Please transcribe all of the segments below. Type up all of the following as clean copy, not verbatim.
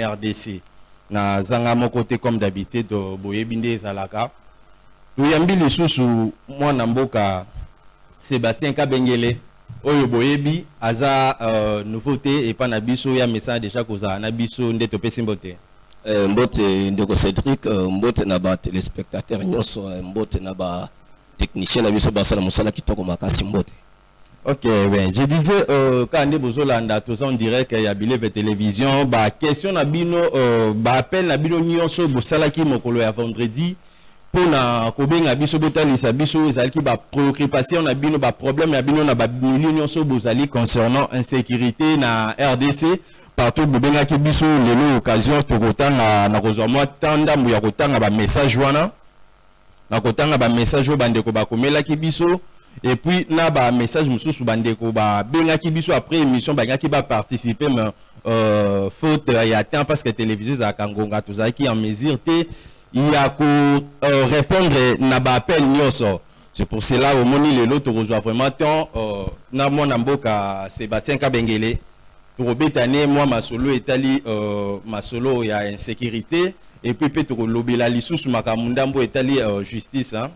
RDC. Na zanga mon côté comme d'habitude boyebinde zalaka. Tuyambi lisusu mwana mboka Sébastien Kabengele oyo boyebi aza nouveauté et pas na biso ya message déjà koza na biso nde topesi mbote. Mbote ndeko Cédric, mbote na ba téléspectateurs nyonso, mbote na ba technicien na biso basala musala kitoko makasi mbote. Ok, ben je disais quand on est bozolanda tous en direct ya Bileve télévision ba question na bino ba appel na bino nyonso bosala ki mokolo ya vendredi pour na kobenga biso botalisa biso ezalaki ba préoccupation na bino ba problème na bino na ba millions nyonso bozali concernant insécurité na RDC partout bobenga ki biso lelo occasion to kotanga na kozwa mwa tanda mu ya kotanga ba message wana na kotanga ba message o bandeko ba komela ki biso. Et puis, na ba message mususu bandeko ba benga ki biso après émission ba ki ba participer mais faute ya temps parce que télévision za kangonga tozaki qui en mesure té il y a ko répondre na ba appel nyonso. C'est pour cela au moni lelo to reçoit vraiment temps na mona mboka Sébastien Kabengele to robetane moi masolo etali masolo ya insécurité et puis peut to lobela lisusu makamundambo etali justice hein.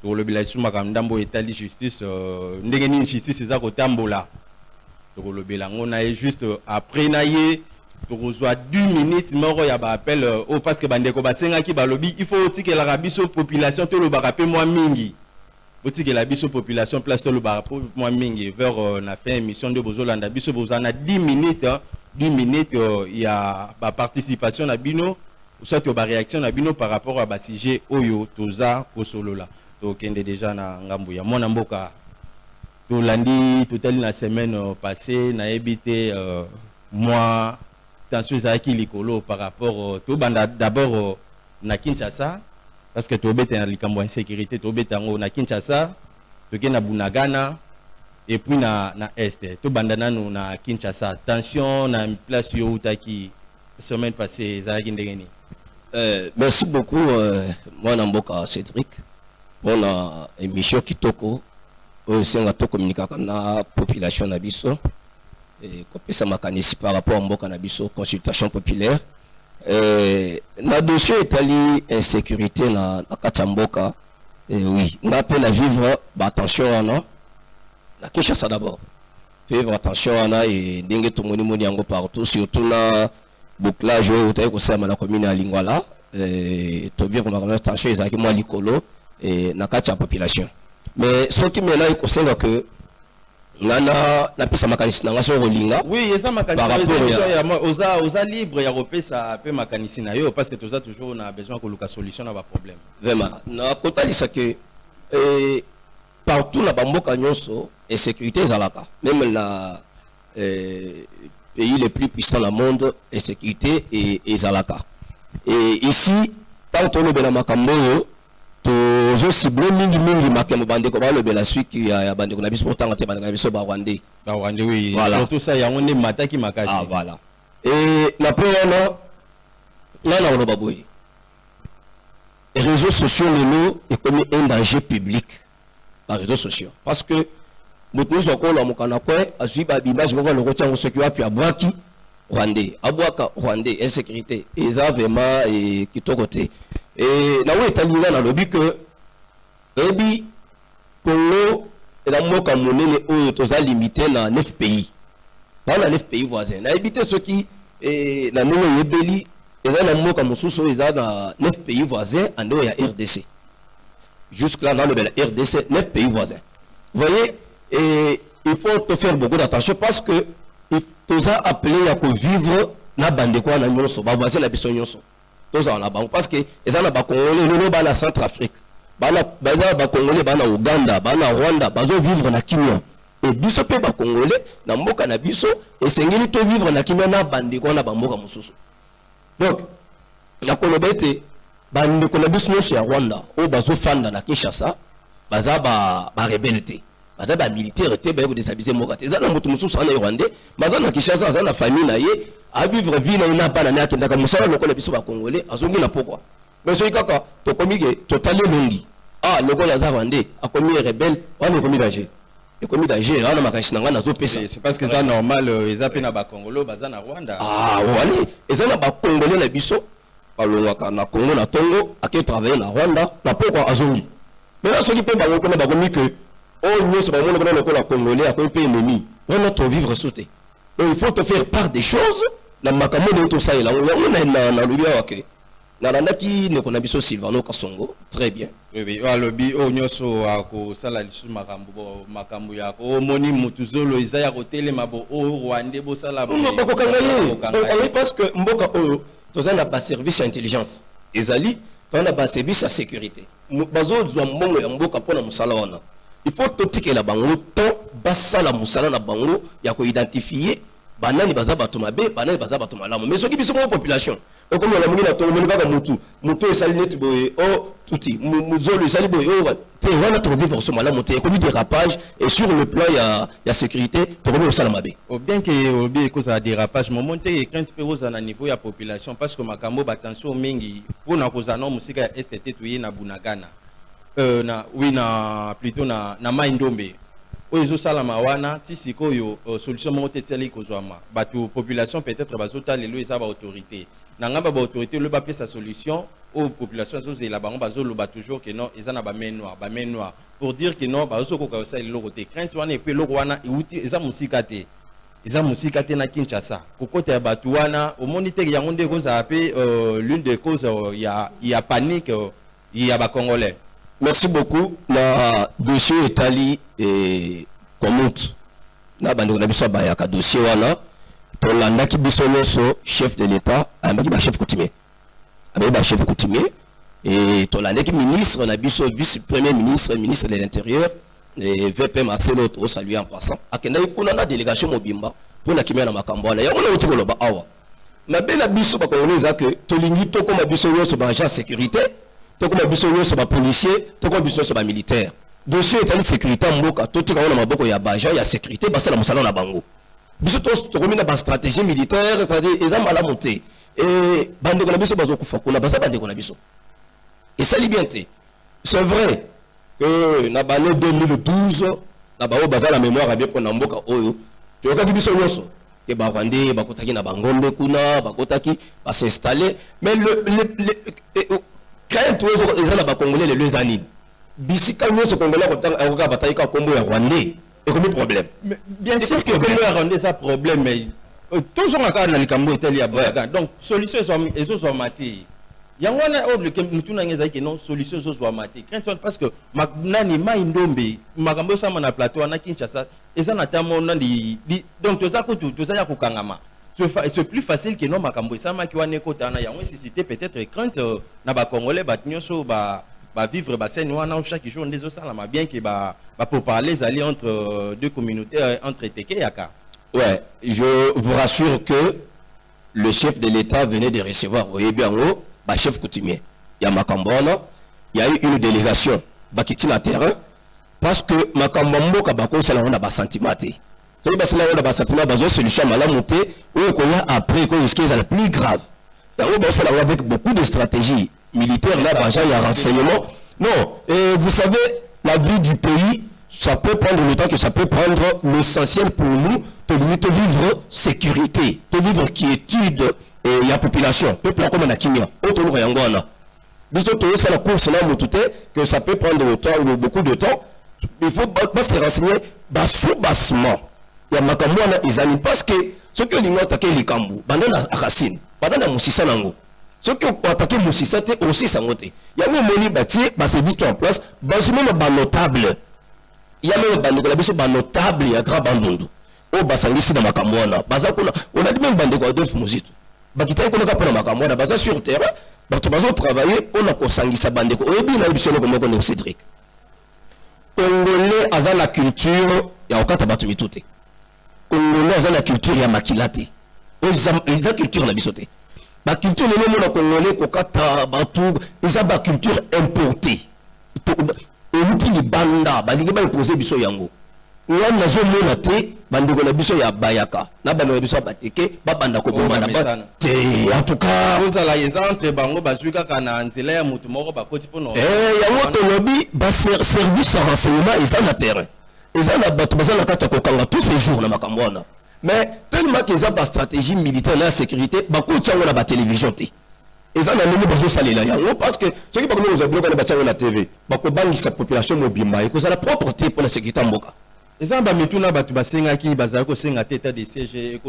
Pour le bilan makandambo etali justice ndenge ni justice eza kotambola to le bilan on a juste après naie to reçoit 2 minutes moko ya ba appel au parce que bandeko basenga ki balobi il faut tikela la biso population to le barape moi mingi botikela biso population place to le barape moi mingi vers na fin émission de bozolanda biso bozana 10 minutes 10 minutes ya ba participation na bino ou soit ba réaction na bino par rapport à ba sujet oyo toza kosolola. Donc, on est déjà na Ngambouya. Mon amboka, tout lundi, tout la semaine passée, n'a évité moi, tension zaki likolo par rapport tout banda d'abord na Kinshasa, parce que tout bête en likambo insécurité, tout bête en na Kinshasa, tout na Bunagana, et puis na Est, tout banda na Kinshasa. Tension na place yo utaki semaine passée zaki ndengeni. Merci beaucoup, mon amboka Cédric. On a émission Kitoko, c'est un communiquer avec la population nabiso et copier ça makanisi par rapport à mboka nabiso consultation populaire. Na dossier itali insécurité na katamboka oui, on appelle à vivre attention non. La Kinshasa d'abord. Vivre attention na et dingue to moni yango partout surtout na bouclage au taille ko ça na commune à Lingwala to vivre attention ezaki moi likolo et na kati ya population mais ce qui me là il que na pesa makanisi na ngaso rolinga oui eza makanisi ya oza libre ya repesa pe makanisi na yo parce que toza toujours na besoin ko luka solution na ba problème vraiment na kotalisa que partout na bamboka nyonso et sécurité zalaka même la pays les plus puissants du monde et sécurité et zalaka et ici tant on le bela makambo je cible mingi makemo bandeko ba lobela suki ya bandeko na biso pourtant te bandeko na biso ba Rwandais oui voilà. Surtout ça ya on est mataki makasi ah voilà et la première là on va boy les réseaux sociaux lelo est comme un danger public les réseaux sociaux parce que nous sommes là mokana ko azui ba image moko le retiens ce qui a pu abwaki Rwandais abwaka Rwandais insécurité et ça vraiment et kitokote et là où est allé dans le but que ebi Congo et la moka monnaie les limité dans 9 pays dans 9 pays voisins na éviter ceux qui et la nouveau yebeli et ça la moka mususu ils dans 9 pays voisins en dehors ya RDC jusque là dans le RDC 9 pays voisins vous voyez et il faut te faire beaucoup d'attention parce que ils ont appelé à vivre na bande quoi na nyonso ba voisin la biso nyonso parce que ils ont ba Congolais le ba na Centrafrique ba Congolais ba na Uganda ba na Rwanda ba zo vivre na Kenya et biso pe ba Congolais na mboka na biso et sengeli to vivre na Kenya na bande quoi na ba mboka mususu donc la kolobete bande ko na biso nyonso ya Rwanda o ba zo fanda na Kinshasa baza ba rebelité ba militaire te ba ko déstabiliser mboka te za na mutu mususu ana Rwandais baza na Kinshasa za na famille na ye à vivre vie na pas na ki ndaka musala lokola biso ba Congolais azongi na pourquoi mais so ikaka to komige to tali longi ah lokola za Rwandais a commis rebelle on est commis danger et comme danger là na makanisi nanga nazo pesa. C'est parce que ça normal ils appellent na ba Congolais baza na Rwanda. Ah wali ils na ba Congolais na biso balongaka na Congo na Tongo ake travailler na Rwanda na pourquoi azongi. Mais là ceux qui peuvent ba ko na ba komi que oh nous c'est pas mon ko la Congolais a ko pe ennemi. On notre vivre sauter. Donc il faut te faire part des choses na makambo de tout ça là on na lubia ok. Na naki ne kona biso Silvano Kasongo très bien. Oui alobi o nyoso ako sala lisu makambo ya ko moni mutuzolo izaya hôtel mabo o Rwanda bo sala bo. On ko kangaye parce que mboka o tozana ba service à intelligence. Ezali tona ba service à sécurité. Bazo zwa mbongo ya mboka pona musala wana. Il faut totika la bango to basala musala na bango ya ko identifier banani baza bato mabe banani baza bato malamu mais soki biso ko population o comme la mungina to moni kaka mutu esali net boye o tuti muzolo esali boye o te wana to vivre so malamu te comme dérapage et sur le plan ya sécurité to ko sala mabe o bien que o bien cause à dérapage moment te crainte pe aux na niveau ya population parce que makambo batension mingi pona kozana musika ya STT tuye na Bunagana na oui na plutôt na Maindombe oyo salama wana ti sikoyo solution moko te tseli kozwama bato population peut-être bazota lelo eza ba autorité na ngamba ba autorité le ba pesa solution aux population zo zela bango bazoloba toujours que non eza na ba main noire pour dire que non bazoko ka ça lelo côté crainte wana et puis loko wana iuti eza musika te na Kinshasa kokota ya bato wana au monde te yango nde koza pe l'une des causes ya panique ya ba Congolais. Merci beaucoup. La dossier Italie et Komout. Na bandi na biso ba ya ka dossier wana. To landa ki biso nyonso chef de l'État, amaki ba chef coutumier. Amaki ba chef coutumier et to landa ki ministre na biso vice-premier ministre, ministre de l'Intérieur et VP Marcelo to saluer en passant. Akenda ikuna na délégation mobimba pour na kimia na makambo wana. Yango na uti koloba awa. Na bela biso ba koloneza que to lingi to koma biso nyonso ba agent sécurité. Toko biso sur ba policier, toko biso sur ba militaire. Dossier état sécurité mboka, toti ka na maboko ya baja ya sécurité basala musala na bango. Biso to komina ba stratégie militaire, c'est-à-dire ezamba monter. Et bande ko na biso bazo kufa ko na basa bande ko na biso. Et ça liberté. C'est vrai que na bané 2012 na ba o bazala mémoire bien pour na mboka oyo. Tu ka biso nyoso ke ba Rwandais ba kotaki na bangombe kuna ba kotaki ba s'installer mais quand tu es là, Congolais les deux années. Bisika nous ce Congolais quand on bataille quand Congo est Rwandais, et comme problème. Bien sûr que Congo est Rwandais ça problème mais toujours encore dans le Cambo Italie à donc solution sont maté. Yangwana ordre que nous tournons les que non solution sont maté. Parce que nani Maindombe makambo ça na plateau na Kinshasa et ça natamo nandi donc tout ça ya kokangama. C'est plus facile que non makambo ça ma kiwane kota na yango nécessité peut-être crainte na ba Congolais ba nyoso ba vivre ba scène wana chaque jour des osala ma bien que ba pour parler aller entre deux communautés entre Teke et Yaka. Ouais, je vous rassure que le chef de l'État venait de recevoir au Biango ba chef coutumier. Il y a makambo il y a eu une délégation ba kitina terrain parce que makambo mboka ba ko sala na ba sentimenté. C'est parce que là on a besoin de solution à la montée ou qu'on a après qu'on risque la plus grave. Là on va faire avec beaucoup de stratégies militaires là il y a renseignement. Non, et vous savez la vie du pays ça peut prendre le temps que ça peut prendre l'essentiel pour nous de vivre sécurité, de vivre quiétude et la population. Peuple comme on a Kimia, autour de Yangwana. Biso to c'est la course là que ça peut prendre beaucoup de temps. Il faut pas se renseigner sous-bassement. Il y a makambo na izani parce que ceux qui ont attaqué les Kambu, bandana Racine, bandana Moussissa nango. Ceux qui ont attaqué Moussissa te aussi sangote. Il y a même moni bâti, bah c'est vite en place, bah c'est même ba notable. Il y a même bande ko la biso ba notable ya grand bandundu. O basangisi na makambo na. Baza kuna on a dit même bande ko Adolphe Muzito. Ba kitai ko ka pona makambo na baza sur terrain, ba to bazo travailler on a ko sangisa bande ko. Oyebi na biso ko moko ne Cédric. Congolais a la culture ya okata batu mitute. Congolais a la culture ya makilate. Ils ont culture na bisote. La culture de l'homme congolais kokata batu, ils ont la culture importée. Et l'outil de banda, balingi ba imposer biso yango. Nya nazo mona te bandeko na biso ya bayaka. Na bana na biso bateke ba banda ko bomba na ba. En tout cas, vous allez les entre bango bazuka kana nzela ya mutu moko ba koti pono. Yango to lobby ba service de renseignement ils ont na terrain. ils ont la tous ces jours dans Makambouana. Mais tellement qu'ils ont une stratégie militaire et la sécurité, beaucoup de gens ont la télévision. Ils ont un salé là. Parce que ceux qui parlent de la TV, beaucoup de sa population mobile, ils ont la propreté pour la sécurité en Boka. Les gens qui ont tête de siège et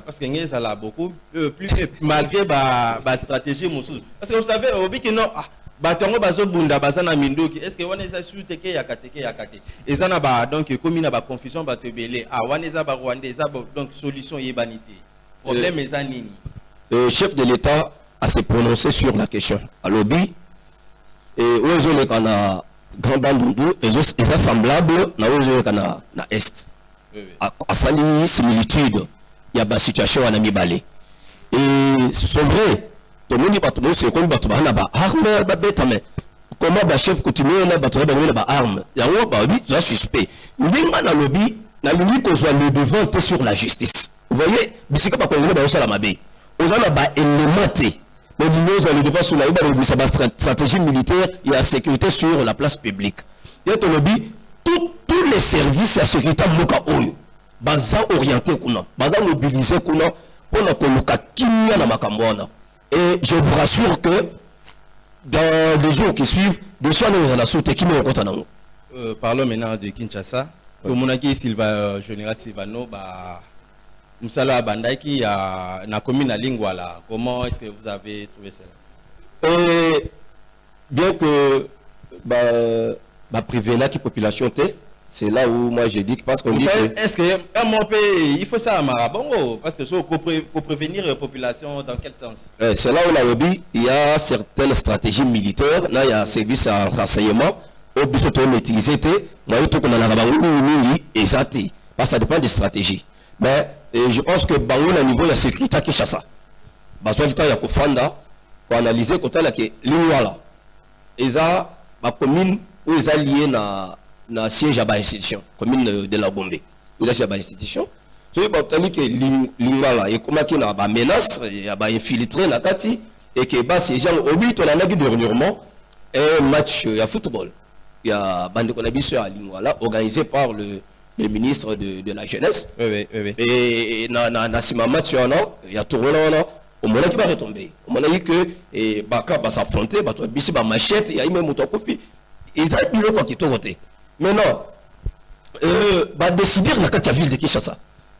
parce que ça a beaucoup plus malgré la stratégie. Parce que vous savez, au que non. Batongo bazo bunda bazana mindoki est-ce que waneza suteke yakateke yakate ezana ba donc comme na ba confusion batebele waneza ba rwandeza donc solution yebanité problème ezanini. Le chef de l'État a se prononcé sur la question à lobby et ozo le kana grand bandundu et ça semblable na ozo kana na est a sali similitude il y a ba situation wana mibale et c'est vrai. Tout le monde c'est comme bato bana ba arme ba beta mais comment ba chef continuer na bato ba arme yango ba bi ça suspect ndinga na lobby na limi ko soit le devant sur la justice vous voyez bisika ba congolais ba sala mabe ozana ba élémenté mais nous le devant sur la stratégie militaire et la sécurité sur la place publique et to lobby tous les services de sécurité moka oyo baza orienté kuna baza mobiliser kuna pour na koluka kimia na makambona. Et je vous rassure que dans les jours qui suivent, des gens nous en a sauté qui nous rencontrent. Parlons maintenant de Kinshasa. Comme on a dit, général Silvano, Moussala Bandaki a na commune à Lingwala. Comment est-ce que vous avez trouvé cela? Bien que privé là qui population t'est, c'est là où moi j'ai dit que parce qu'on dit que... Est-ce que il faut ça à Marabongo? Parce que pour prévenir la population, dans quel sens? C'est là où la lobby, il y a certaines stratégies militaires. Là, il y a un service à renseignement. Au but de utiliser, moi, il faut qu'on en a et ça, parce que ça dépend des stratégies. Mais je pense que Bango, au niveau de la sécurité, qui chasse ça. Parce que il y a Kofanda, pour analyser, quand il y a l'Iwala. Et ça, ma commune, où ils sont liés na siège à l'institution, commune de la Gombe. Où il y a institution. So il y que l'Ingala et comment qu'il y a une menace, il y a infiltré la Kati et que bah ces gens habitent on a eu dernièrement un match à football. Il y a bande de à l'Ingala organisé par le ministre de la jeunesse. Oui. Et na sima match il y a tourné là au moment qui va retomber. Au moment que et Baka va s'affronter, bah toi bisi ba machette, il y a même motokofi. Ils ont eu le quoi qui tourne. Maintenant, décider dans la ville de Kinshasa,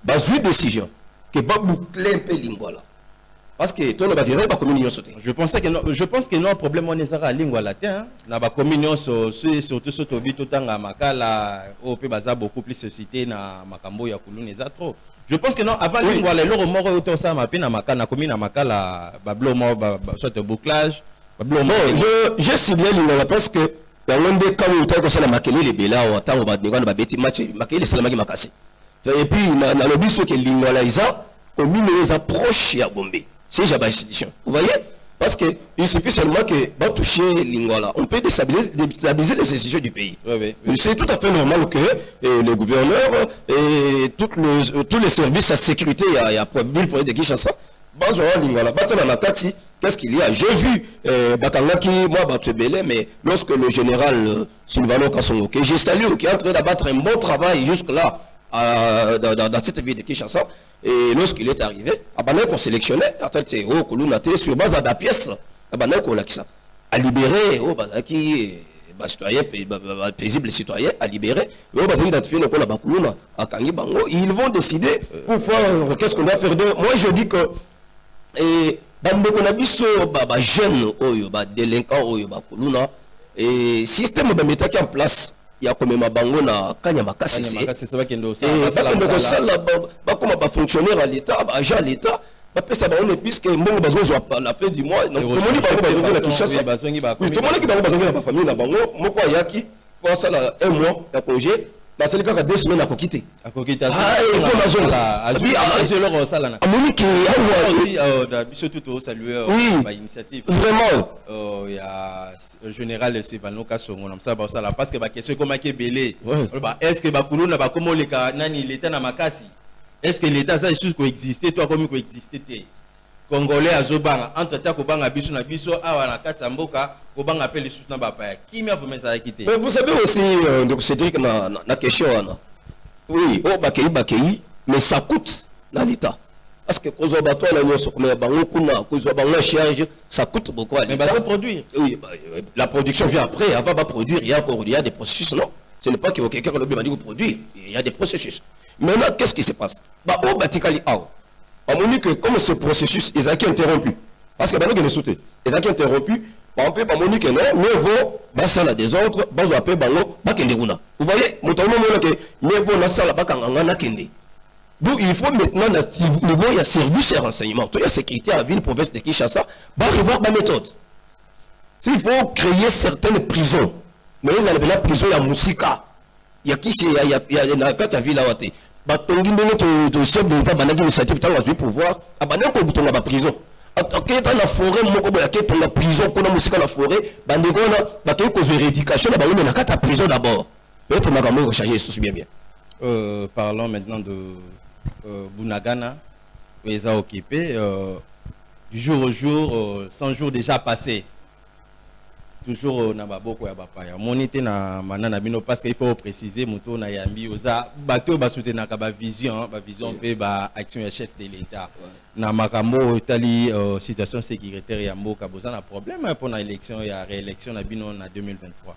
une décision que va boucler un peu Lingwala. Parce que tout le monde va communion sauter. Je pense que non, problème on est à Lingwala. Na ba communion surtout surtout tout à Makala, au pays baza beaucoup plus société na Makambo ya Kulu neza trop. Je pense que non, avant Lingwala, le mort auto ça m'a peine à Makala, na commune à Makala, bablo mort, soit bouclage, bablo mort. Je ciblé Lingwala parce que dans l'un cas où tu as ça la maquille les béla ou attends on va dégager le bêtis match maquille les salamaki makasi et puis na lobby ce que Lingwala isa commune les approche à Gombe c'est jamais institution vous voyez parce que il suffit seulement que va toucher Lingwala on peut déstabiliser les institutions du pays. Oui. C'est tout à fait normal que le gouverneur et tous les services de sécurité il y a ville pour de Kinshasa bazwa Lingwala batana na kati. Qu'est-ce qu'il y a? J'ai vu Bakangaki, moi, Batebele, mais lorsque le général Silvano Kassongo, que j'ai salué, qui est en train d'abattre un bon travail jusque-là dans cette ville de Kinshasa, et lorsqu'il est arrivé, Abanek on sélectionnait, sur base de la pièce, Abanek on a libéré, citoyen, paisible citoyen, à libérer, ils vont décider pour voir qu'est-ce qu'on va faire d'eux. Moi, je dis que. Bande qu'on a biso ba jeune oyo ba délinquant oyo ba kuluna et système ba metaki en place ya komema bango na kanya makasi c'est ça qui ndosa ba comment ba fonctionnaire à l'état ba agent à l'état ba pesa ba on puisque mbongo bazozo à la fin du mois donc tout le monde ba bazozo la Kinshasa tout le monde qui ba bazozo na ba famille na bango moko yaki pour ça là un mois de congé. Dans ce cas, 2 semaines à Kokité. À Kokité. Il faut la zone là. À Monique, surtout saluer l'initiative. Vraiment. Il y a le général Silvano Kassongo, parce que la question est comment belé. Est-ce que Bakoulou n'a pas comment l'État n'a Makasi? Est-ce que l'État ça est juste coexister, toi comme coexister? Congolais azobanga entre temps kobanga biso na biso awa na kati ya mboka kobanga appelle les soutien bapaya kimia vous ça quitté. Mais vous savez aussi donc Cédric na question ana. Oui, oh bakei mais ça coûte dans l'état. Parce que aux bateaux la nyoso mais bango kuna kozwa bango charge ça coûte beaucoup à l'état. Mais va produire. Oui, la production vient après, avant va produire, il y a des processus non. Ce n'est pas que quelqu'un qui a dit vous produire, il y a des processus. Maintenant qu'est-ce qui se passe? Bah au batikali ao. On m'a dit que comme ce processus ils ont interrompu parce que bango ne sauté. Ils ont interrompu. On peut pas monique non, mieux vaut basa la désordre, bazo appel bango bakende kuna. Vous voyez, motomo mona que mieux vaut la sala bakanga na kende. Donc il faut maintenant au niveau il y a service et renseignement, il y a sécurité à la ville province de Kinshasa, va revoir la méthode. S'il faut créer certaines prisons, mais ils ont la prison ya musika. Il y a qui il y a na kati ya ville awate. Ba tongi mbele to chef de l'état banaki initiative tant va pouvoir abana ko butonga ba prison. Ok, dans la forêt, mon y a la prison, qu'on a musique dans la forêt, bandegona, bateau cause éducation, la balou, la prison d'abord. Peut-être ma gamme recharger les soucis bien. Parlons maintenant de Bunagana, les a occupés du jour au jour, 100 jours déjà passés. Toujours na baboko ya bapaya. Monité na manana bino parce qu'il faut préciser moto na yambi oza bateau ba soutenir ka ba vision pe ba action ya chef de l'état. Na makambo tali situation sécuritaire ya mboka boza na problème pour na élection ya réélection na bino na 2023.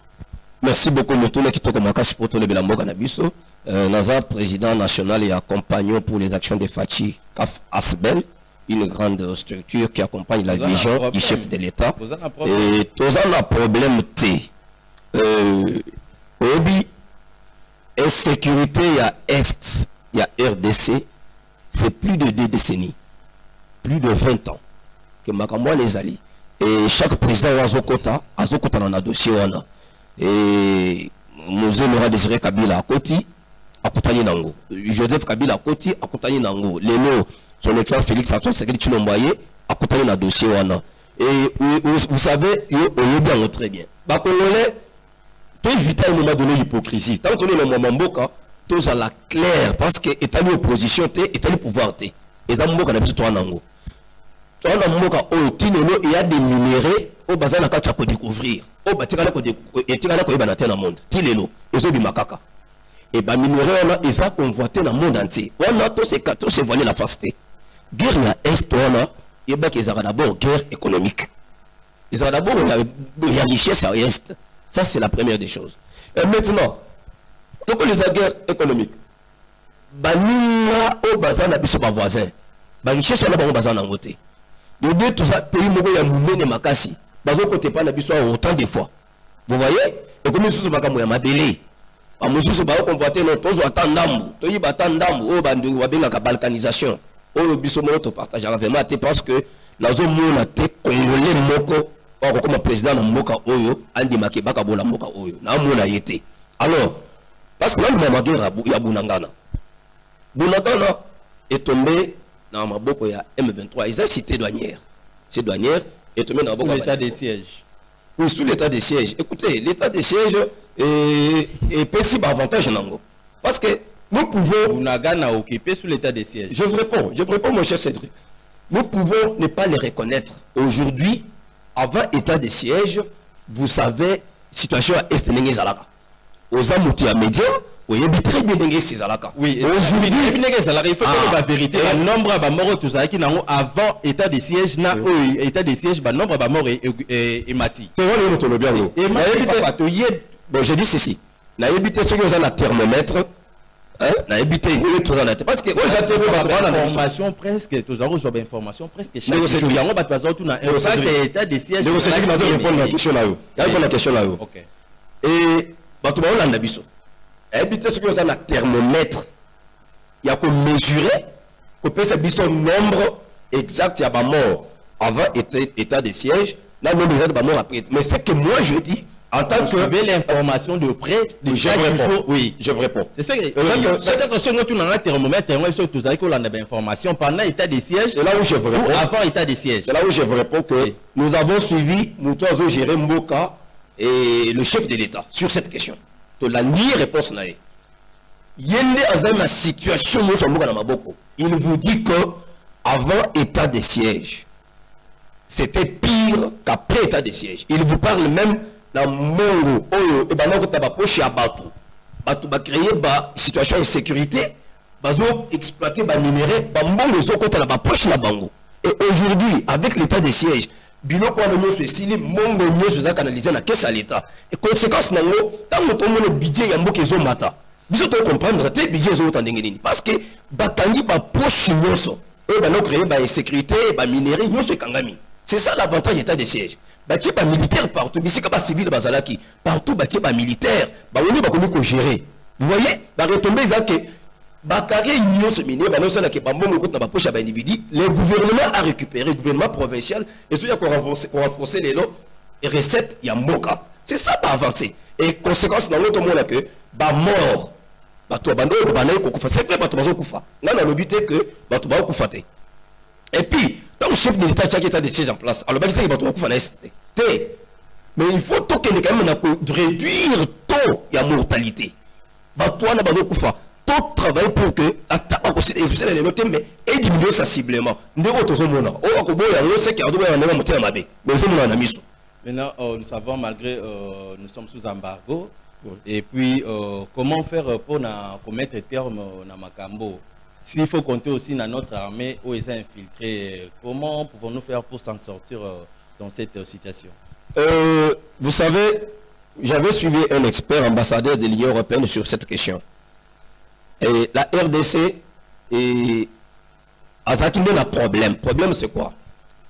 Merci beaucoup moto na kitoko makasi pour to le mboka na biso. Naza président national et accompagnant pour les actions de Fachi CAF Asbel. Une grande structure qui accompagne la vision du chef de l'État. Et tous un problème T. Obi, insécurité, il y a Est, il y a RDC, c'est plus de 2 décennies, plus de 20 ans que Makamwa les alliés. Et chaque président a Azokota dans un dossier. Et nous aimera désirer Kabila à Koti, à Koutani Nango. Joseph Kabila à Koti, à Koutani Nango. Léno, son excellent Félix Antoine Tshisekedi Tshilombo à côté d'un dossier. Et vous savez, il bien très bien. Les Congolais, tu évites à un moment donné l'hypocrisie. Tant que tu es le moment mboka, tu es la claire parce que tu es l'opposition, tu es le pouvoir. Et ça, mboka n'a pas toi nango. Toi mboka, il y a des minéraux au bazar na kati à découvrir. Au batikala ko etikala ko ibana tena monde. Tilelo, ezo bi makaka. Et ben minéraux là, ils ont convoité dans le monde entier. On a tous ces voilés la fasté. Guerre à Est, il y a d'abord guerre économique. Il y a d'abord la richesse à Est. Ça, c'est la première des choses. Et maintenant, donc les guerre économique. Banina au bazar n'a pas son voisin. La richesse on a au bazar n'a voté. Les deux tout ça pays mogo ya mumene makasi. Bazo côté pas n'a pas autant de fois. Vous voyez? Et comme sous bakamu ya mabélé. Amususu ba convoiter non tozo atandambu. Toyi batandambu o bandu wabenga ka balkanisation. Oyo biso mo to partage vraiment parce que nazo mona te congolais moko or comme président na mboka oyo andi makebaka bola mboka oyo na mona yete. Alors parce que là le mamagera ya Bunagana est tombé dans maboko ya M23 ils ont cité douanière. Ces douanières est tombé dans maboko l'état de siège. Oui, sous l'état de siège. Écoutez, l'état de siège est possible avantage nango. Parce que nous pouvons... Bunagana occupé sous l'état de siège. Je vous réponds mon cher Cédric. Nous pouvons ne pas les reconnaître. Aujourd'hui, avant état de siège, vous savez, situation à Est Nengue Zalaka. Aux amoutis à médias, vous avez très bien Nengue Zalaka. Oui, aujourd'hui, il faut que la vérité, le nombre de morts, tout ça, qui n'ont avant état de siège, état de siège, le nombre de morts est mati. Bon, je dis ceci. Na évité ceux qui ont un thermomètre. Na évité tout ça parce que information presque tous avons sur information presque chaque jour il y a un bateau tout na état de siège je sais que vous répondre à la question là il y a une question là OK et bateau ba Hollande biso évité ceux qui ont un thermomètre il y a qu'on mesurer qu'on peut savoir son nombre exact il y a pas mort avant état de siège là même il y a pas mort après mais c'est que moi je dis en tant que l'information de près de je réponds. Oui, je réponds. C'est ça. C'est que si nous avons un thermomètre, nous avons des informations pendant l'état de siège. C'est là où je vous réponds. Avant l'état de siège. C'est là où je vous réponds que nous avons suivi, nous avons géré Mboka et le chef de l'État sur cette question. Donc la liée réponse là est. Yende dans la situation nous sommes dans Maboko. Il vous dit que avant état de siège, c'était pire qu'après état de siège. Il vous parle même dans Mongo, et ben non, tu poche à Batou. Batou va créer une situation de sécurité, bazo exploiter ba minerai, ba Mongo zo côté la poche na bango. Et aujourd'hui, avec l'état de siège, biloko wana nyoso esili Mongo nyoso za canaliser na caisse à l'état. Et conséquence nango, tant que tout le budget ya mboka ezo mata. Biso to comprendre te budget ezo tandenge nini parce que batangi ba poche nyoso et ba no créer ba sécurité, ba minerai nyoso ekangami. C'est ça l'avantage de l'état de siège. Bâti pas militaire partout, mais c'est pas civil de Bazalaki. Partout, bâti pas militaire. Bah on est pas connu qu'on gérer. Vous voyez, bah retomber ça que Bakare union se miner, bah non ça là que bah mon côté n'a pas poche à individu. Le gouvernement a récupéré, le gouvernement provincial, et tout y a qu'on renforcer les lots et recettes, il y a moka. C'est ça pas avancé. Et conséquence dans l'autre monde là que bah mort, bah toi bah non bah non qu'on c'est vrai bah toi bah kufa. Là on a le but que bah toi bah kufa. Et puis donc, le chef de l'État qui a état de siège en place, alors il mais il faut quand même réduire le taux de mortalité. Toi, tout travail pour que mais diminuer sensiblement. Maintenant, nous savons, malgré nous sommes sous embargo, et puis comment faire pour mettre terme à Makambo? S'il faut compter aussi dans notre armée où ils sont infiltrés, comment pouvons-nous faire pour s'en sortir dans cette situation? Vous savez, j'avais suivi un expert ambassadeur de l'Union européenne sur cette question. Et la RDC et Azakinde a un problème. Le problème c'est quoi?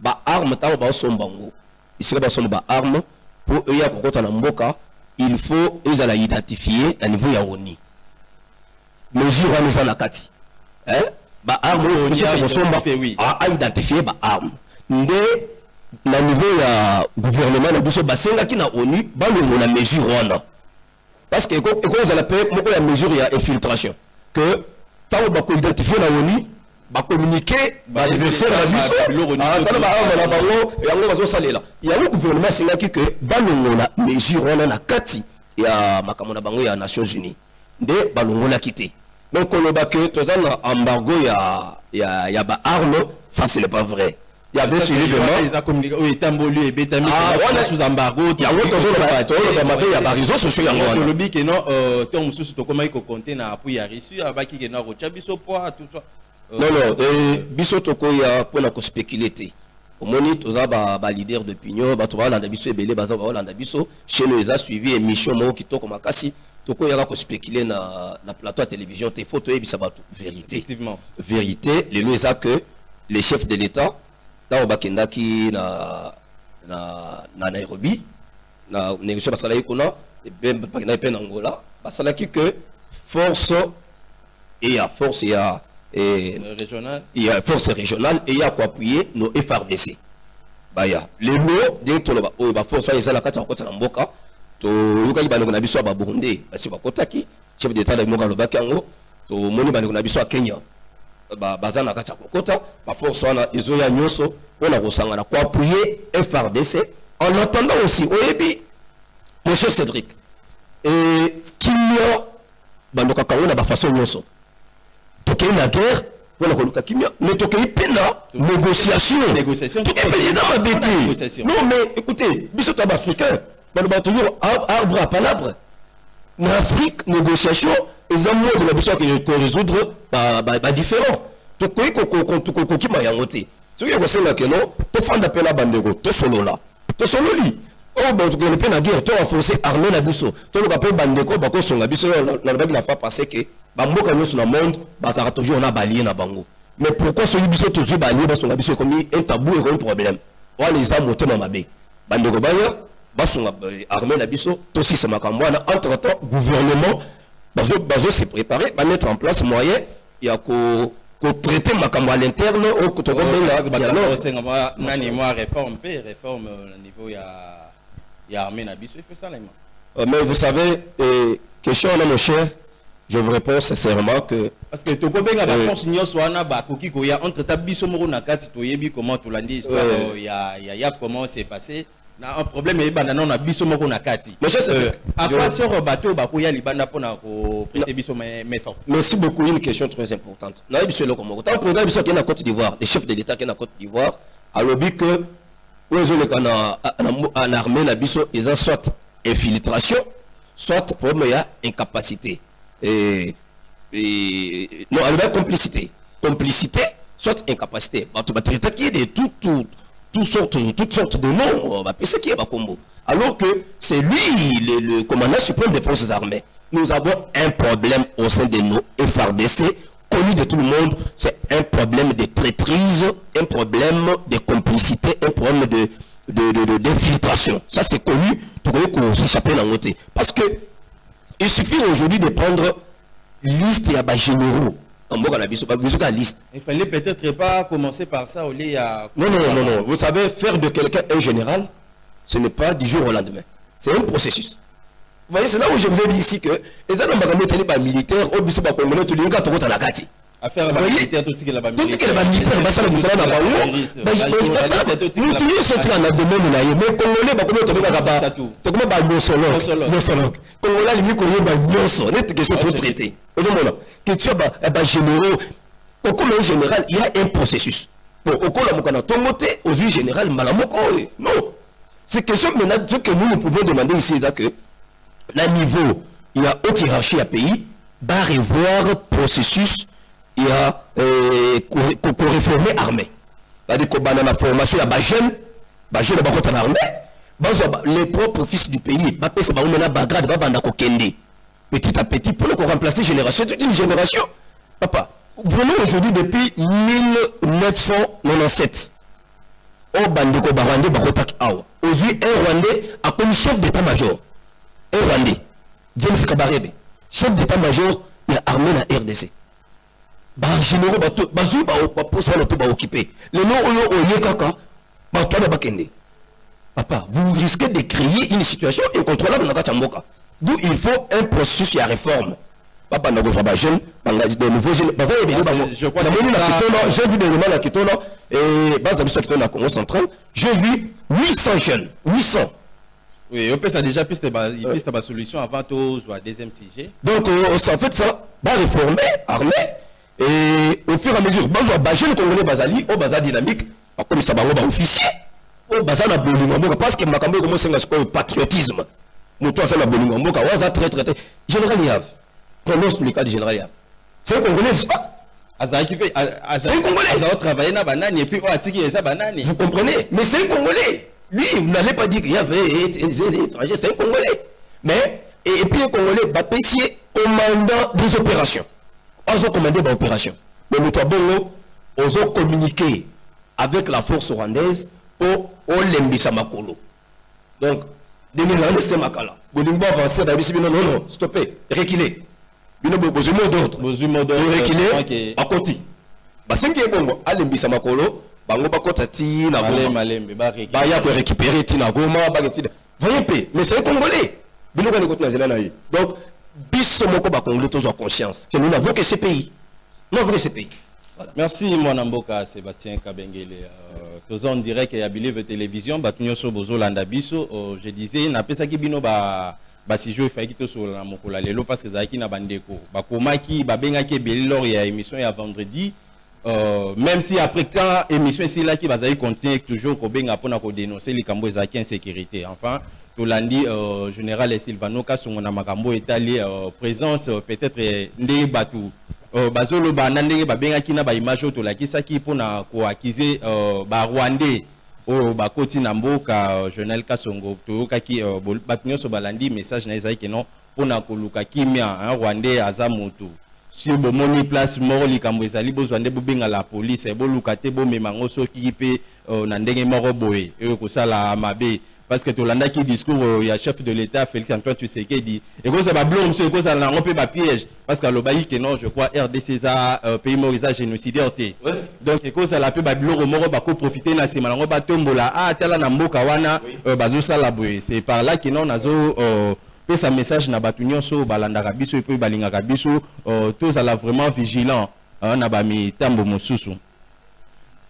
Bah arme tant ba sombango. Ici ba somba arme pour eux ya kokota na mboka, il faut ils la identifier à niveau ya ONU. Mesure à nous en akati. Bah arme a identifié bah arme ndé na niveau ya gouvernement na biso basenga ki na ONU ba le na mesure wana parce que quand vous allez payer moko ya mesure ya infiltration que tant ba ko identifier na ONU ba communiquer ba adversaire na biso tant ba arme na bango yango bazo salela ya le gouvernement senga ki que ba le na mesure wana na kati ya makambo na bango ya Nations Unies ndé ba longo na kité. Donc on a que tout un embargo il y a ba arme, ça ce n'est pas vrai. Il y avait suivi les a communiqué au Tambolu et Betami sous embargo. Il y a des réseaux sociaux il y a des que non tom sous to comment il compter na appui a reçu abaki que na rocha biso poa tout ça. Non biso to ko ya pour la spéculer. Au moni to za ba leader d'opinion ba to ba landa biso ebele ba za ba landa biso chez nous ils a suivi émission mo ki to ko makasi. Toko yaka ko spéculer na plateau à télévision te photo et bisabatu vérité. Effectivement. Vérité, les lois ça que les chefs de l'État dans Bakenda qui na Nairobi na négociation basala ikona et ben Bakenda pe na Angola basala ki que force et régionale. Il y a force régionale et il y a quoi appuyer nos FRDC. Baya les mots de toloba o ba force ya la kata kota na mboka to yuka ibano na biso ba Burundi basi ba kotaki chef d'état de Moka Lobaki yango to moni bano na biso a Kenya bazana kacha kokota ba force wana izo ya nyoso ona kosangana kwa appuyer FRDC en attendant aussi oyebi mon cher Cédric et kimia bando kakangona ba façon nyoso to ke la guerre voilà koluka kimia mais to ke pena négociation non mais écoutez biso to africain on toujours arbre à palabre. En Afrique, négociation, ils ont moins de la besoin que résoudre différents. Donc, quoi qui m'a yangoté. Ce qui est que non, tu fais d'appel à Bandego, tu solo là. Tu solo li. Oh, ben, tu connais la guerre, tu as forcé armée la biso. Tu as appelé Bandego, Bako son la biso, la bague n'a pas passé que Bambo quand nous sur le monde, ça a toujours un balier na Bango. Mais pourquoi ce biso toujours balier dans son biso comme un tabou et un problème? On les a montés dans ma baie. Bandego Baya. Armée la biso aussi c'est ma campagne entre temps gouvernement bazo s'est préparé à mettre en place moyen il y a qu'au traiter ma campagne à l'interne au côté réforme au niveau il y a armée la biso il fait ça mais vous savez question là mon cher je vous réponds sincèrement que parce que to kobenga ba force nyonso wana ba koki ko ya entre ta biso moko na kati to yebi comment to landi histoire il y a comment c'est passé. un problème et banana on a biso moko na kati. Après sur bateau bako ya libanda pona ko prêter biso méthode. Merci beaucoup, une question très importante. Na biso le Congo. Tant programme biso qui na Côte d'Ivoire, les chefs de l'État qui na Côte d'Ivoire, a lobby que les en armée la biso ils ont soit infiltration, soit pour y a incapacité et non, elle a complicité, soit incapacité. Bah tu vas traiter qui est de toutes sortes de noms, on va penser qui est Bakombo. Alors que c'est lui le commandant suprême des forces armées. Nous avons un problème au sein de nos FRDC, connu de tout le monde, c'est un problème de traîtrise, un problème de complicité, un problème d'infiltration. Ça c'est connu, tout le monde s'échapper dans l'autre. Parce que il suffit aujourd'hui de prendre liste et généraux. Il fallait peut-être pas commencer par ça au lieu à... Non. Vous savez, faire de quelqu'un un général, ce n'est pas du jour au lendemain. C'est un processus. Vous voyez, c'est là où je vous ai dit ici que les hommes militaires, au bishop congolais, tout le monde a la gati. Affaire militaire, tout ce qui est là-bas militaire. Tout ce qui est là-bas militaire, ça le mouvement n'a pas où. Nous tous sortir en abdomen là, mais congolais, bah comment tu vas là-bas? Tu comment bah nyosologue. Congolais, les Nikoyens bah nyoso. N'est-ce que c'est pour traiter. Au moment que tu as bah généraux, comme un général, il y a un processus. Bon, au cours de la tomoté, aux huit général malamoko. Non. C'est question maintenant que nous pouvons demander ici, c'est que à niveau, il y a haute hiérarchie à pays, va revoir processus, il y a réformer armée. C'est-à-dire qu'on a la formation, il y a des jeunes, dans l'armée, les propres fils du pays, petit à petit, pour nous remplacer génération, toute une génération. Papa, vraiment aujourd'hui, depuis 1997, au Bandeko Barandé, aujourd'hui, un Rwandais a comme chef d'état-major. Un Rwandais, James Kabarebe, chef d'état-major, il a armé la RDC. Généraux, occupé. Les noms papa, vous risquez de créer une situation incontrôlable dans la Mboka. D'où il faut un processus à réforme. Papa, nous avons jeune, de nouveaux jeunes. Je crois que j'ai vu des romans à Kitona et base à Congo central. J'ai vu 800 jeunes. 800. Oui, on peut ça déjà piste ma solution avant tout soit deuxième sujet. Donc en fait ça va réformer armée et au fur et à mesure bazo bajel congolais bazali au bazar dynamique comme ça ba officier au bazar na bolingo parce que makambo comme c'est un patriotisme. Moto ça na bolingo mboka waza très général Yav. Prononce le cas du général Yav. C'est un congolais, n'est-ce pas? C'est un congolais. Azao travailler na banani et puis on atiki eza banani. Vous comprenez? Mais c'est un congolais. Lui, vous n'allez pas dire qu'il y avait des étrangers, c'est un Congolais. Mais, et puis un Congolais, Bapessier, commandant des opérations. Ils ont commandé des opérations. Mais nous avons communiqué avec la force rwandaise pour l'Embissa Makolo. Donc, c'est Makala. Vous n'avez pas avancé, non, stoppez, reculez. Vous n'avez pas besoin d'autres. Reculez, à côté. C'est qui est bon, à l'Embissa Makolo. Bango bakotati na goma ba ya ko récupérer tina goma ba geti voyez mais c'est un congolais bino ka nekoti na zela na yi donc biso moko ba congolais tous en conscience que nous n'avons que ces pays voilà. Merci mon amboka Sébastien Kabengele tous en direct et à Believe Télévision batunyo so bozolanda biso je disais na pesa ki bino ba si je fais que sur la mokola lelo parce que zaki na bandeko ba komaki ba bengaki belor ya émission ya vendredi. Même si après quand émission ici là qui va continuer toujours pour dénoncer les cambos et insécurité. Enfin, tout lundi général Silvano Kasongo na makambo étalé présence peut-être ndé batu bazolo banande ba benga kina ba image to la kisaki pona ko accuser ba rwandais o ba koti na mboka journal Kasongo to kaki batunyo so balandi message na ezaki non pona ko luka kimia un rwandais azamoto. Si vous avez place mort likambo ezali bozwande bobenga la police et bolukate bo memango soki pe na ndenge moro boye e ko sala mabe parce que tolanda ki discours ya chef de l'état Félix Antoine Tshisekedi et ko ça ba blom so ko ça na rompe ba piège parce que lobayi que non je crois RDC za pays morisa génocidaire té donc ko ça la pe ba bloro moro ba ko profiter na sima ngo ba tombola tala na mboka wana bazo sala boye c'est par là que non nazo et un message na batunyo so balanda rabiso et puis balinga rabiso tous à la vraiment vigilant na ba mi tambo mosusu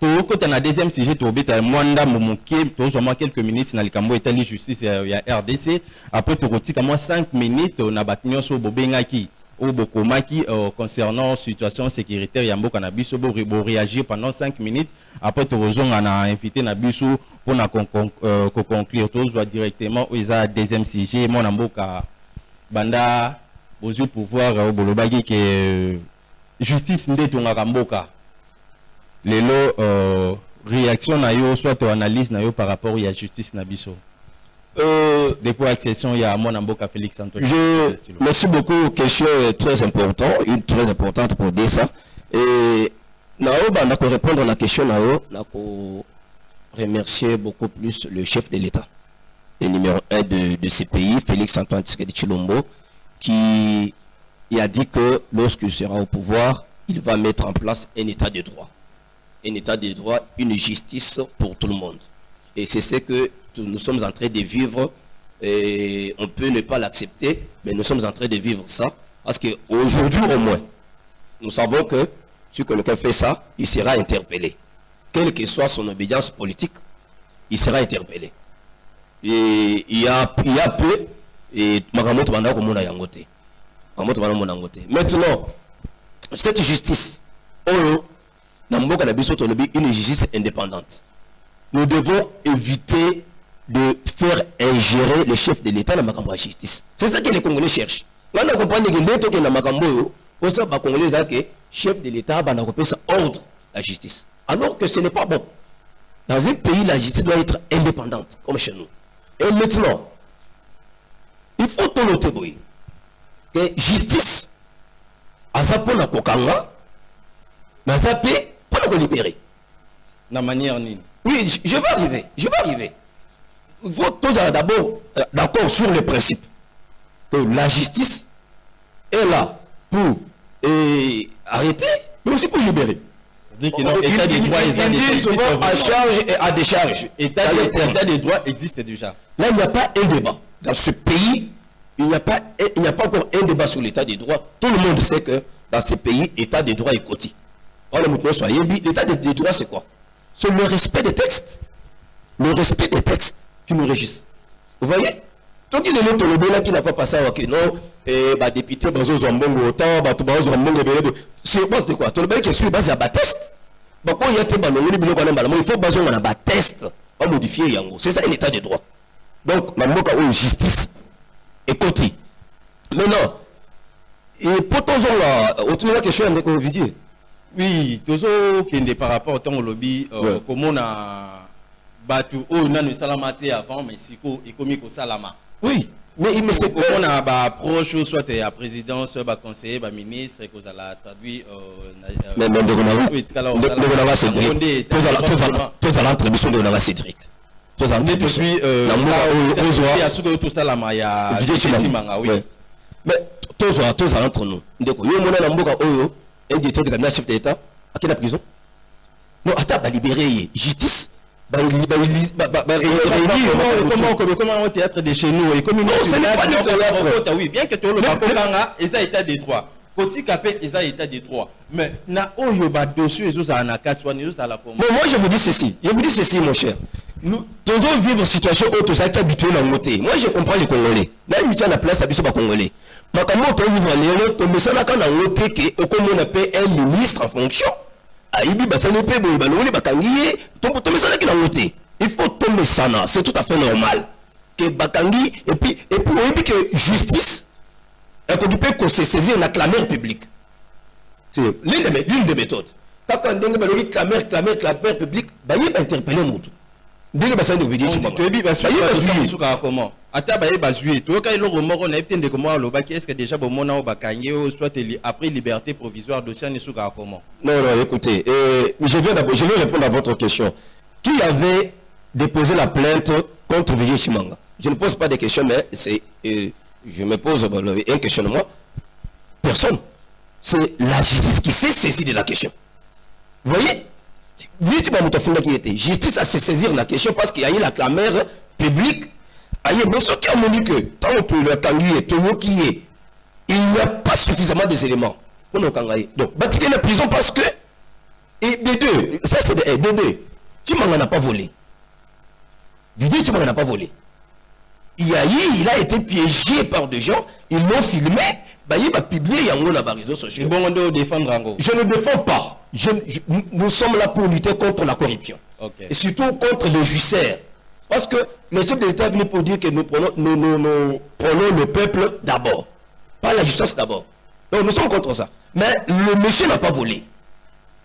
Quand on a deuxième sujet, tu as Mwanda Momoké, tu as quelques minutes dans le Cambo Italie justice il y a RDC. Après tu as 5 minutes on a battu sur Bobengaki ou Bokomaki concernant situation sécuritaire Yambo Cannabis pour réagir pendant 5 minutes. Après tu on a invité Nabiso pour conclure tous directement aux deuxième sujet mon amboka banda aux pouvoir bolobagi que justice ndé tongaka mboka. Lelo réaction na yo soit ton analyse na yo par rapport à la justice na biso. Depuis accession il y a mon amboka Félix Antoine. Merci beaucoup, question très importante, une très importante pour dire ça. Et nao ba nako répondre à la question nao nako remercier beaucoup plus le chef de l'État, le numéro 1 de ce pays, Félix Antoine Tshisekedi Tshilombo, qui a dit que lorsqu'il sera au pouvoir, il va mettre en place un état de droit. Un état de droit, une justice pour tout le monde. Et c'est ce que nous sommes en train de vivre. Et on peut ne pas l'accepter, mais nous sommes en train de vivre ça. Parce qu'aujourd'hui au moins, nous savons que si quelqu'un fait ça, il sera interpellé. Quelle que soit son obédience politique, il sera interpellé. Et il y a peu, et maintenant, cette justice, une justice indépendante. Nous devons éviter de faire ingérer les chefs de l'État dans la justice. C'est ça que les Congolais cherchent. Là, on comprend que les Congolais que chef de l'État va ordre la justice. Alors que ce n'est pas bon. Dans un pays, la justice doit être indépendante, comme chez nous. Et maintenant, il faut tout noter que justice, à Zapona Kokanga, n'a zappé pas nous libérer. La manière ni. Oui, je vais arriver. Il faut tous d'abord d'accord sur le principe que la justice est là pour arrêter, mais aussi pour libérer. Il dit souvent à charge et à décharge. État des droits existe déjà. Là, il n'y a pas un débat. Dans ce pays, il n'y a pas encore un débat sur l'état des droits. Tout le monde sait que dans ce pays, l'état des droits est coté. L'état des droits, c'est quoi? C'est le respect des textes. Le respect des textes qui nous régissent. Vous voyez? Tant qu'il est là, qui n'a pas passé à non, député, c'est base de quoi? Tout le monde qui est sur base à test. Il faut baser un test en modifier Yango. C'est ça l'état des droits. Donc, la justice est coté. Maintenant, et pour tous la question de Covidier. Oui, toujours par rapport au temps au lobby, comme on a battu au salamate avant, mais si et comme il salama. Oui, mais c'est comment on a approche soit la présidence, soit conseiller, ministre, que ça l'a traduit. Mais tous entre nous. Un directeur de la chef d'État à quelle prison? Non, attends, libérer justice. Comment au théâtre de chez nous et comme ce n'est pas le théâtre. Oui, bien que tu le bakanga, ils ont état des droits. Côté capé, ils ont état des droits. Mais na oyo ba dossier ils ont na katwa ils ont la moi je vous dis ceci. Mon cher. Nous devons vivre une situation où tous sont habitués à monter. Moi je comprends les Congolais. Là ils mettent la place à biso ba Congolais. Mais comment peut vivre les to mais ça na kana monter que comme on appelle un ministre en fonction. Aibi basane pe boy baloli bakangiye to mais ça na kana monter. Il faut tomber ça là, c'est tout à fait normal. Que bakangi et puis que justice et que se saisir la clameur publique. C'est l'une des méthodes. Quand on dit que clameur publique, bah il va interpeller nous. Dès que ça nous veut dire comment est-ce que déjà après liberté provisoire dossier comment? Non, écoutez, je vais répondre à votre question. Qui avait déposé la plainte contre Vigée Chimanga? Je ne pose pas de questions, mais je me pose un questionnement. Personne. C'est la justice qui s'est saisie de la question. Vous voyez? Justice à se saisir de la question parce qu'il y a eu la clameur publique. Mais ce qui a montré que tant que le tanguy il n'y a pas suffisamment d'éléments. Donc, bâtir la prison parce que Et des deux, ça c'est des deux. Timanga n'a pas volé. Vidéo Timanga n'a pas volé. Il a été piégé par des gens, ils l'ont filmé, il va publier sur les réseaux sociaux. Bon, on doit défendre Rango. Je ne défends pas. Nous sommes là pour lutter contre la corruption. Okay. Et surtout contre les juicières. Parce que le chef de l'État est venu pour dire que nous prenons le peuple d'abord. Pas la justice d'abord. Donc nous sommes contre ça. Mais le monsieur n'a pas volé.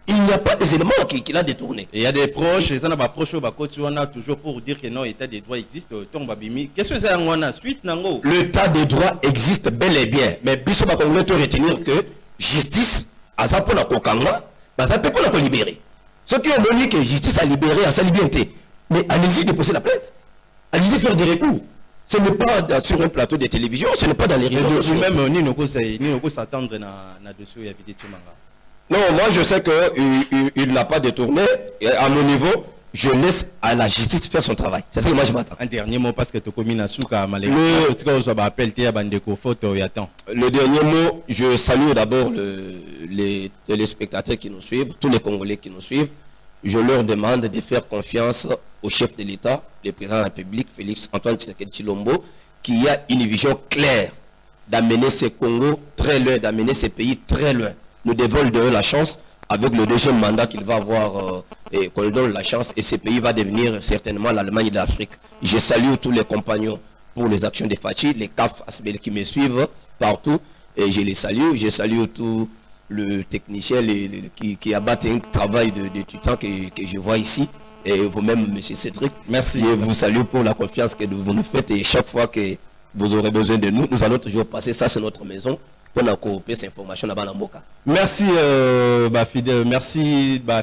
Il n'y a pas des éléments qu'il a détournés. Il y a des proches, et ça n'a pas proche, on a toujours pour dire que non, l'état des droits existe. Qu'est-ce que c'est en suite, Nango? L'état des droits existe bel et bien. Mais Bissot va retenir que justice, à ça pour la kokanga, ça peut pas la libérer. Ceux qui ont dit que justice a libéré, à sa liberté. Mais allez-y déposer la plainte. Allez-y faire des recours. Ce n'est pas sur un plateau de télévision, ce n'est pas dans les réseaux sociaux. Même ni nous s'attendre à dessus il y a vidéo Timanga. Non, moi je sais qu'il ne l'a pas détourné. Et à mon niveau, je laisse à la justice faire son travail. C'est ce que moi je m'attends. Un dernier mot parce que tu as commis un souk à Malek. Le dernier mot, je salue d'abord les téléspectateurs qui nous suivent, tous les Congolais qui nous suivent. Je leur demande de faire confiance au chef de l'État, le président de la République, Félix Antoine Tshisekedi Tshilombo, qui a une vision claire d'amener ce Congo très loin, d'amener ce pays très loin. Nous devons lui donner la chance avec le deuxième mandat qu'il va avoir et qu'on lui donne la chance et ce pays va devenir certainement l'Allemagne de l'Afrique. Je salue tous les compagnons pour les actions de Fachi, les CAF Asbel qui me suivent partout et je les salue. Je salue tous le technicien qui abattent un travail de tutant que je vois ici et vous-même, M. Cédric. Merci. Je vous salue pour la confiance que vous nous faites et chaque fois que vous aurez besoin de nous, nous allons toujours passer. Ça, c'est notre maison. Merci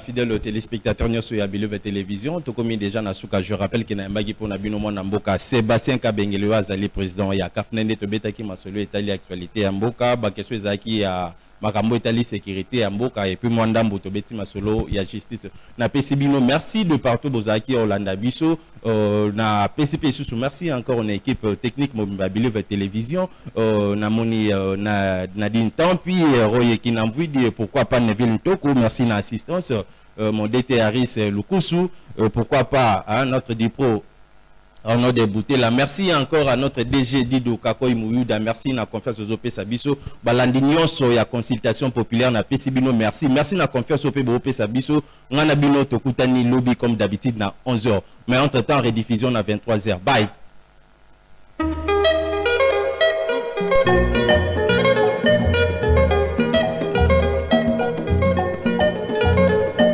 fidèle téléspectateur sur Yabilove Télévision. Tout comme déjà Nasuka, je rappelle que Nambagi pour Nabino Mboka Sébastien Kabengele Azali président ya Kafnende Tobeta qui m'a solo Italie actualité à Mboka Bakeso Zaki à Makambo Italie sécurité à Mboka et puis Mwandambo Tobeti Masolo ya justice. Na PCBino merci de partout Bozaki Orlando Biso na PCP sous merci encore une équipe technique Yabilove Télévision na moni na Nadine Temps puis Roye qui n'a envie de pourquoi pas Neville Toko merci na assistance mon DT Harris Lukusu pourquoi pas notre dipro on a débouté là. Merci encore à notre DG Dido Kakoy Mouyouda. Merci na confiance aux OP Sabiso. Balandignon so ya consultation populaire na PCBino. Merci. Merci na confiance aux OP Sabiso. On a bino tokutani lobby comme d'habitude na 11h. Mais entre temps rediffusion na 23h. Bye.